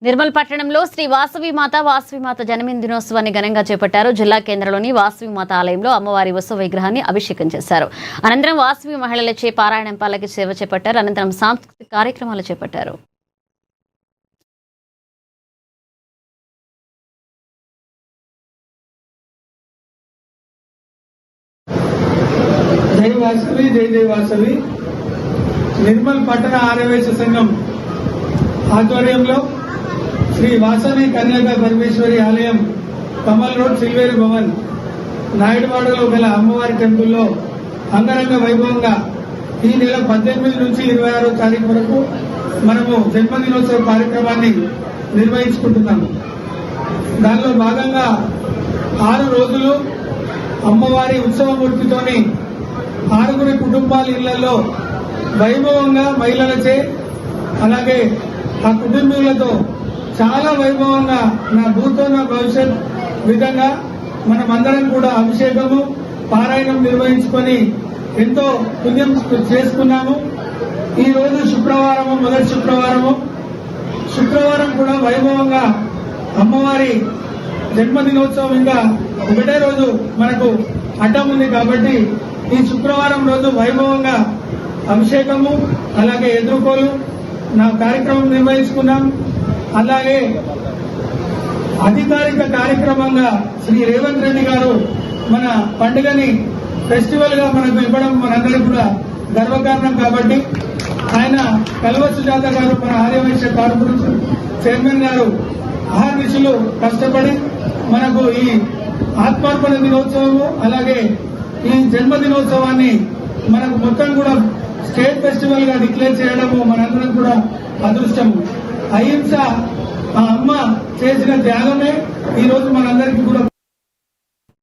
నిర్మల్ పట్టణంలో శ్రీ వాసవిమాత జన్మదిన దినోత్సవాన్ని ఘనంగా చేపట్టారు. జిల్లా కేంద్రంలోని వాసవిమాత ఆలయంలో అమ్మవారి ఉత్సవ విగ్రహాన్ని అభిషేకం చేశారు. అనంతరం వాసవి మహిళలచే పారాయణం పల్లకి సేవ చేపట్టారు. అనంతరం సాంస్కృతిక కార్యక్రమాలు చేపట్టారు. జై వాసవి జై జై వాసవి. నిర్మల్ పట్టణ ఆర్యవైశ్య సంఘం ఆధ్వర్యంలో శ్రీ వాసవి కన్యకా పరమేశ్వరి ఆలయం, కమల్ రోడ్, సిల్వేరు భవన్, నాయుడువాడలో గల అమ్మవారి టెంపుల్లో అంగరంగ వైభవంగా ఈ నెల 18 నుంచి 26వ తారీఖు వరకు మనము జన్మదినోత్సవ కార్యక్రమాన్ని నిర్వహించుకుంటున్నాము. దానిలో భాగంగా 6 రోజులు అమ్మవారి ఉత్సవమూర్తితోని 6 కుటుంబాల ఇళ్లలో వైభవంగా మహిళలచే, అలాగే ఆ కుటుంబీకులతో చాలా వైభవంగా నా భూతో నా భవిష్యత్ విధంగా మనమందరం కూడా అభిషేకము పారాయణం నిర్వహించుకొని ఎంతో పుణ్యం చేసుకున్నాము. ఈ రోజు శుక్రవారము, మొదటి శుక్రవారం కూడా వైభవంగా అమ్మవారి జన్మదినోత్సవం ఇంకా ఒకటే రోజు మనకు అడ్డం ఉంది కాబట్టి ఈ శుక్రవారం రోజు వైభవంగా అభిషేకము అలాగే ఎదుర్కోలు నా కార్యక్రమం నిర్వహించుకున్నాం. అలాగే అధికారిక కార్యక్రమంగా శ్రీ రేవంత్ రెడ్డి గారు మన పండుగని ఫెస్టివల్ గా మనకు ఇవ్వడం మనందరికీ కూడా గర్వకారణం కాబట్టి ఆయన కల్వ సుజాత గారు, మన ఆర్యవైశ్య కార్పొరేషన్ చైర్మన్ గారు అహర్నిశలు కష్టపడి మనకు ఈ ఆత్మార్పణ దినోత్సవము అలాగే ఈ జన్మదినోత్సవాన్ని మనకు మొత్తం కూడా స్టేట్ ఫెస్టివల్ గా డిక్లేర్ చేయడము మనందరం కూడా అదృష్టము. అహింస ఆ అమ్మ చేసిన త్యాగమే ఈ రోజు మనందరికీ కూడా